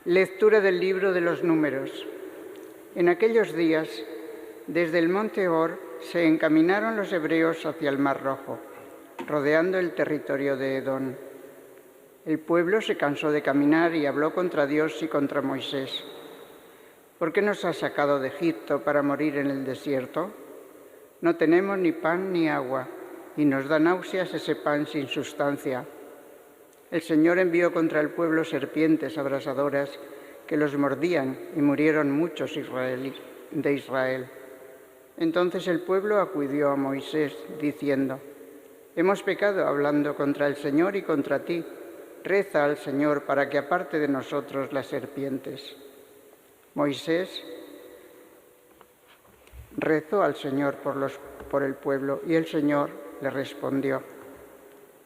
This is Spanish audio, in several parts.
Lectura del libro de los Números. En aquellos días, desde el monte Hor, se encaminaron los hebreos hacia el Mar Rojo, rodeando el territorio de Edom. El pueblo se cansó de caminar y habló contra Dios y contra Moisés. ¿Por qué nos has sacado de Egipto para morir en el desierto? No tenemos ni pan ni agua, y nos da náuseas ese pan sin sustancia. El Señor envió contra el pueblo serpientes abrasadoras que los mordían y murieron muchos de Israel. Entonces el pueblo acudió a Moisés diciendo: hemos pecado hablando contra el Señor y contra ti. Reza al Señor para que aparte de nosotros las serpientes. Moisés rezó al Señor por el pueblo y el Señor le respondió: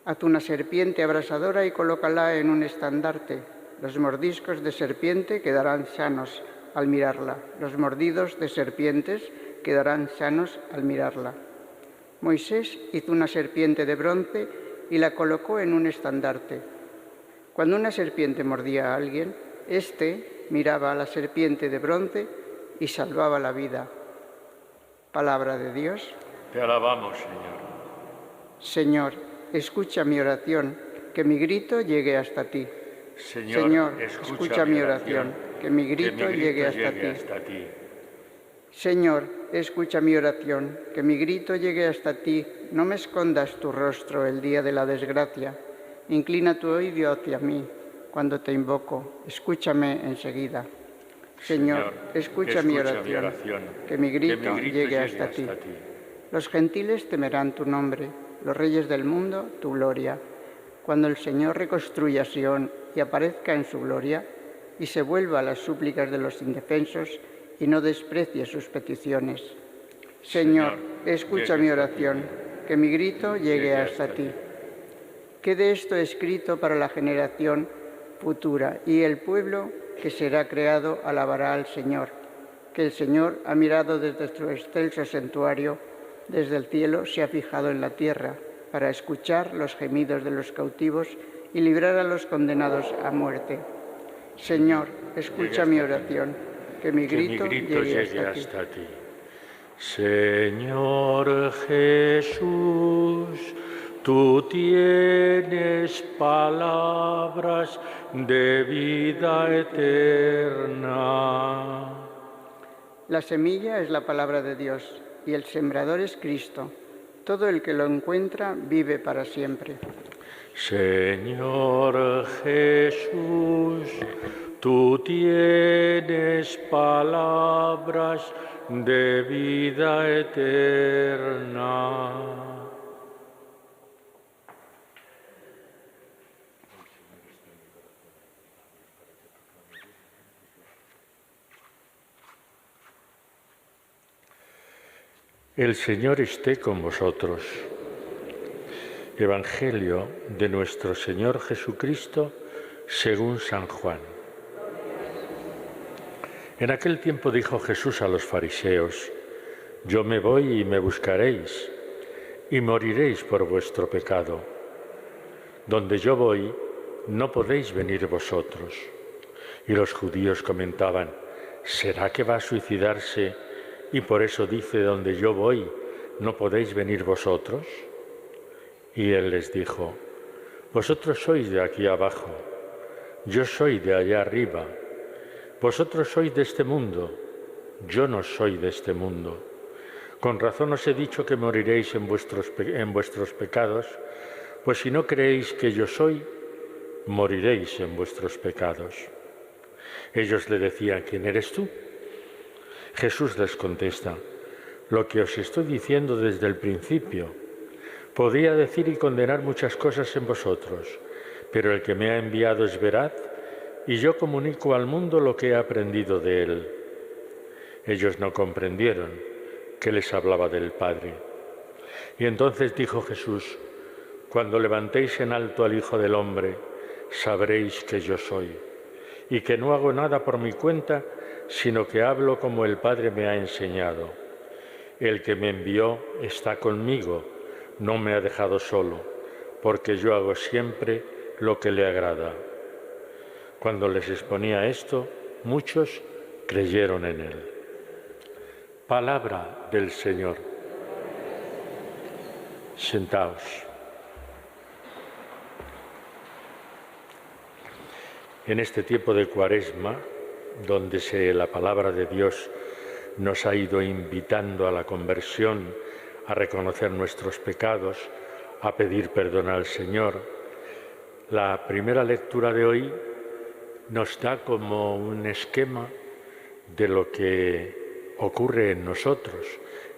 haz una serpiente abrasadora y colócala en un estandarte. Los mordiscos de serpiente quedarán sanos al mirarla. Los mordidos de serpientes quedarán sanos al mirarla. Moisés hizo una serpiente de bronce y la colocó en un estandarte. Cuando una serpiente mordía a alguien, éste miraba a la serpiente de bronce y salvaba la vida. Palabra de Dios. Te alabamos, Señor. Señor, escucha mi oración, que mi grito llegue hasta ti. Señor, escucha mi oración, que mi grito llegue hasta ti. Señor, escucha mi oración, que mi grito llegue hasta ti. No me escondas tu rostro el día de la desgracia. Inclina tu oído hacia mí cuando te invoco. Escúchame enseguida. Señor, escucha mi oración, que mi grito llegue hasta ti. Los gentiles temerán tu nombre, los reyes del mundo tu gloria. Cuando el Señor reconstruya Sión y aparezca en su gloria, y se vuelva a las súplicas de los indefensos y no desprecie sus peticiones. Señor, escucha mi oración, que mi grito llegue hasta ti. Quede esto escrito para la generación futura, y el pueblo que será creado alabará al Señor, que el Señor ha mirado desde su excelso santuario, desde el cielo se ha fijado en la tierra, para escuchar los gemidos de los cautivos y librar a los condenados a muerte. Señor, escucha mi oración, que mi grito llegue hasta ti. Señor Jesús, tú tienes palabras de vida eterna. La semilla es la palabra de Dios y el sembrador es Cristo. Todo el que lo encuentra vive para siempre. Señor Jesús, tú tienes palabras de vida eterna. El Señor esté con vosotros. Evangelio de nuestro Señor Jesucristo según San Juan. En aquel tiempo dijo Jesús a los fariseos: yo me voy y me buscaréis, y moriréis por vuestro pecado. Donde yo voy, no podéis venir vosotros. Y los judíos comentaban: ¿será que va a suicidarse y por eso dice: donde yo voy, no podéis venir vosotros? Y él les dijo: vosotros sois de aquí abajo, yo soy de allá arriba. Vosotros sois de este mundo, yo no soy de este mundo. Con razón os he dicho que moriréis en vuestros pecados, pues si no creéis que yo soy, moriréis en vuestros pecados. Ellos le decían: ¿quién eres tú? Jesús les contesta: lo que os estoy diciendo desde el principio. Podría decir y condenar muchas cosas en vosotros, pero el que me ha enviado es veraz, y yo comunico al mundo lo que he aprendido de él. Ellos no comprendieron que les hablaba del Padre. Y entonces dijo Jesús: cuando levantéis en alto al Hijo del Hombre, sabréis que yo soy, y que no hago nada por mi cuenta, sino que hablo como el Padre me ha enseñado. El que me envió está conmigo, no me ha dejado solo, porque yo hago siempre lo que le agrada. Cuando les exponía esto, muchos creyeron en él. Palabra del Señor. Sentaos. En este tiempo de Cuaresma, donde la palabra de Dios nos ha ido invitando a la conversión, a reconocer nuestros pecados, a pedir perdón al Señor, la primera lectura de hoy nos da como un esquema de lo que ocurre en nosotros,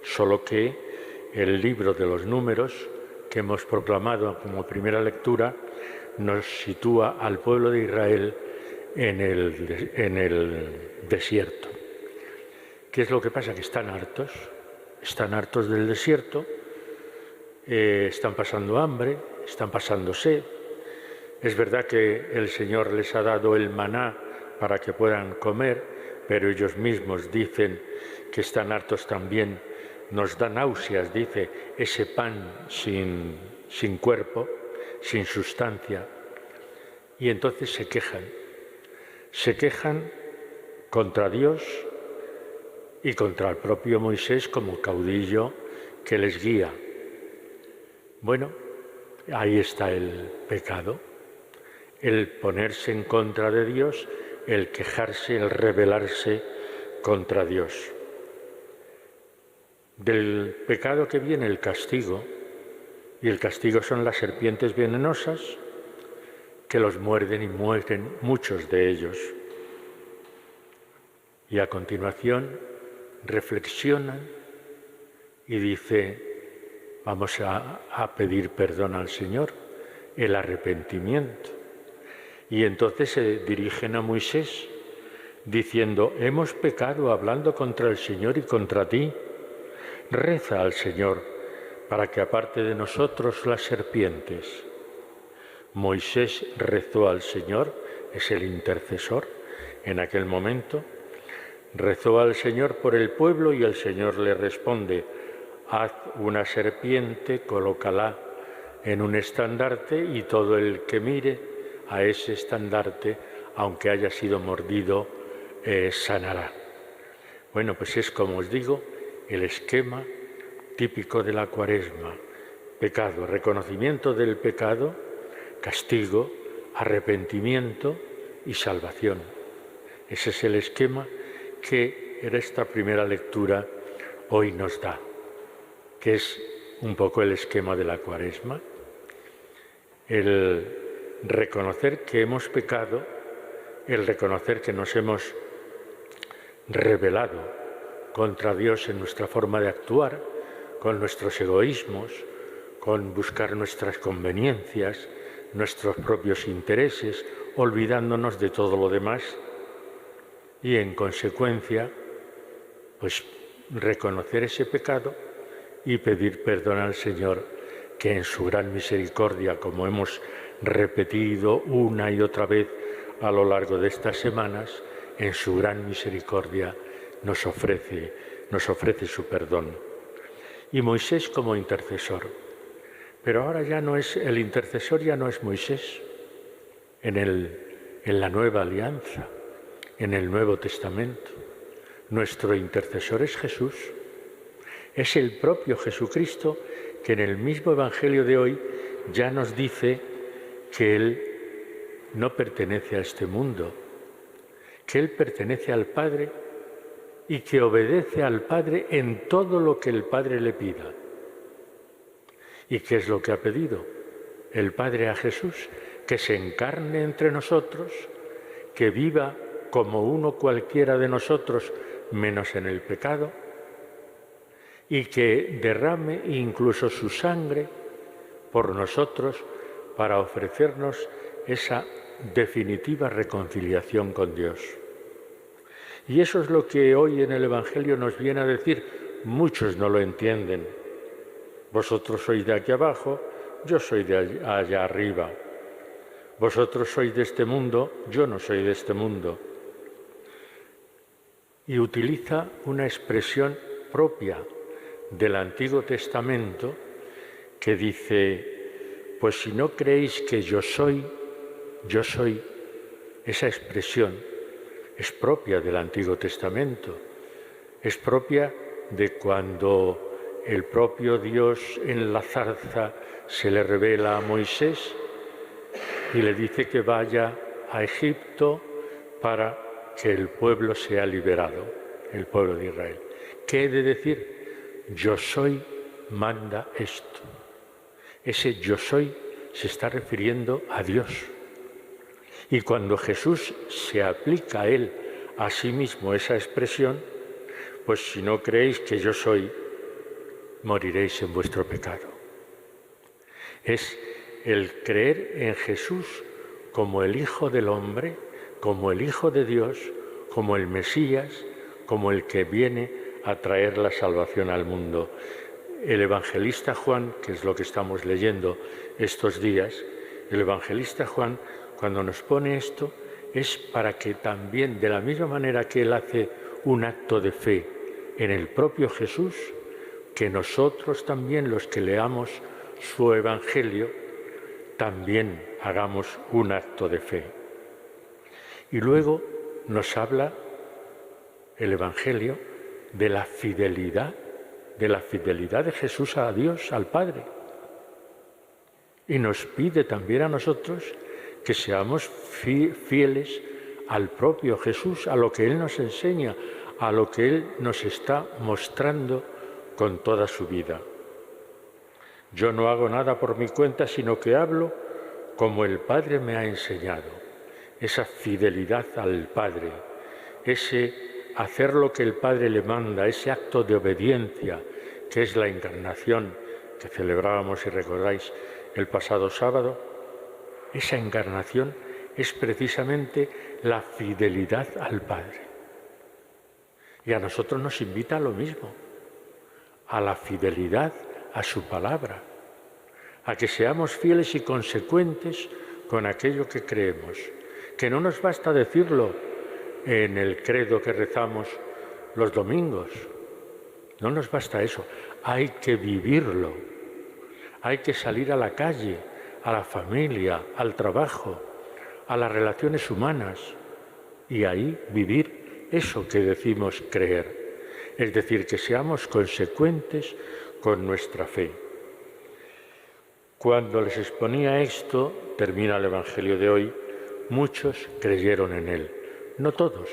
solo que el libro de los Números, que hemos proclamado como primera lectura, nos sitúa al pueblo de Israel en el desierto. ¿Qué es lo que pasa? Que están hartos del desierto, están pasando hambre, están pasando sed. Es verdad que el Señor les ha dado el maná para que puedan comer, pero ellos mismos dicen que están hartos también. Nos da náuseas, dice, ese pan sin cuerpo, sin sustancia. Y entonces se quejan contra Dios y contra el propio Moisés como caudillo que les guía. Bueno, ahí está el pecado, el ponerse en contra de Dios, el quejarse, el rebelarse contra Dios. Del pecado que viene el castigo, y el castigo son las serpientes venenosas que los muerden y mueren muchos de ellos. Y a continuación reflexionan y dice, vamos a pedir perdón al Señor, el arrepentimiento. Y entonces se dirigen a Moisés diciendo, hemos pecado hablando contra el Señor y contra ti. Reza al Señor para que aparte de nosotros las serpientes. Moisés rezó al Señor, es el intercesor en aquel momento, rezó al Señor por el pueblo y el Señor le responde, haz una serpiente, colócala en un estandarte y todo el que mire a ese estandarte, aunque haya sido mordido, sanará. Bueno, pues es como os digo, el esquema típico de la Cuaresma. Pecado, reconocimiento del pecado, castigo, arrepentimiento y salvación. Ese es el esquema que en esta primera lectura hoy nos da, que es un poco el esquema de la Cuaresma. El reconocer que hemos pecado, el reconocer que nos hemos rebelado contra Dios en nuestra forma de actuar, con nuestros egoísmos, con buscar nuestras conveniencias, nuestros propios intereses, olvidándonos de todo lo demás y, en consecuencia, pues reconocer ese pecado y pedir perdón al Señor, que en su gran misericordia, como hemos repetido una y otra vez a lo largo de estas semanas, en su gran misericordia nos ofrece su perdón. Y Moisés como intercesor. Pero ahora ya no es, el intercesor ya no es Moisés en la nueva alianza, en el Nuevo Testamento. Nuestro intercesor es Jesús. Es el propio Jesucristo que en el mismo Evangelio de hoy ya nos dice que Él no pertenece a este mundo, que Él pertenece al Padre y que obedece al Padre en todo lo que el Padre le pida. ¿Y qué es lo que ha pedido el Padre a Jesús? Que se encarne entre nosotros, que viva como uno cualquiera de nosotros, menos en el pecado, y que derrame incluso su sangre por nosotros para ofrecernos esa definitiva reconciliación con Dios. Y eso es lo que hoy en el Evangelio nos viene a decir. Muchos no lo entienden. Vosotros sois de aquí abajo, yo soy de allá arriba. Vosotros sois de este mundo, yo no soy de este mundo. Y utiliza una expresión propia del Antiguo Testamento que dice, pues si no creéis que yo soy, esa expresión es propia del Antiguo Testamento, es propia de cuando el propio Dios en la zarza se le revela a Moisés y le dice que vaya a Egipto para que el pueblo sea liberado, el pueblo de Israel. ¿Qué he de decir? Yo soy manda esto. Ese yo soy se está refiriendo a Dios. Y cuando Jesús se aplica a él, a sí mismo, esa expresión, pues si no creéis que yo soy, moriréis en vuestro pecado. Es el creer en Jesús como el Hijo del Hombre, como el Hijo de Dios, como el Mesías, como el que viene a traer la salvación al mundo. El evangelista Juan, que es lo que estamos leyendo estos días, el evangelista Juan, cuando nos pone esto, es para que también, de la misma manera que él hace un acto de fe en el propio Jesús, que nosotros también, los que leamos su evangelio, también hagamos un acto de fe. Y luego nos habla el evangelio de la fidelidad de Jesús a Dios, al Padre. Y nos pide también a nosotros que seamos fieles al propio Jesús, a lo que Él nos enseña, a lo que Él nos está mostrando con toda su vida. Yo no hago nada por mi cuenta, sino que hablo como el Padre me ha enseñado. Esa fidelidad al Padre, ese hacer lo que el Padre le manda, ese acto de obediencia que es la encarnación que celebrábamos, si recordáis, el pasado sábado, esa encarnación es precisamente la fidelidad al Padre. Y a nosotros nos invita a lo mismo, a la fidelidad a su palabra, a que seamos fieles y consecuentes con aquello que creemos, que no nos basta decirlo en el credo que rezamos los domingos, no nos basta eso, hay que vivirlo, hay que salir a la calle, a la familia, al trabajo, a las relaciones humanas y ahí vivir eso que decimos creer, es decir, que seamos consecuentes con nuestra fe. Cuando les exponía esto, termina el Evangelio de hoy, muchos creyeron en él, no todos.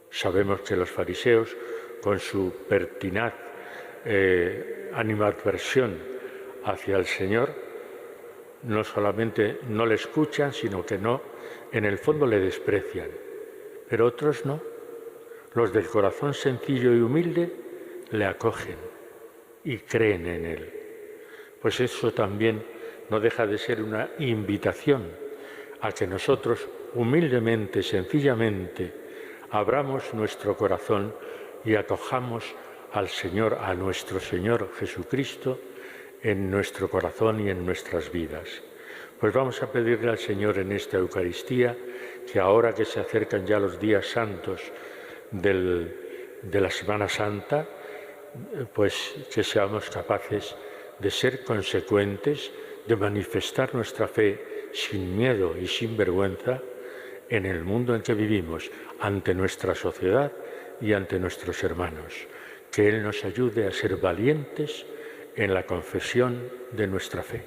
Sabemos que los fariseos, con su pertinaz animadversión hacia el Señor, no solamente no le escuchan, sino que no, en el fondo le desprecian. Pero otros no. Los del corazón sencillo y humilde le acogen y creen en él. Pues eso también no deja de ser una invitación a que nosotros humildemente, sencillamente, abramos nuestro corazón y acojamos al Señor, a nuestro Señor Jesucristo, en nuestro corazón y en nuestras vidas. Pues vamos a pedirle al Señor en esta Eucaristía que ahora que se acercan ya los días santos de la Semana Santa, pues que seamos capaces de ser consecuentes, de manifestar nuestra fe sin miedo y sin vergüenza en el mundo en que vivimos, ante nuestra sociedad y ante nuestros hermanos. Que Él nos ayude a ser valientes en la confesión de nuestra fe.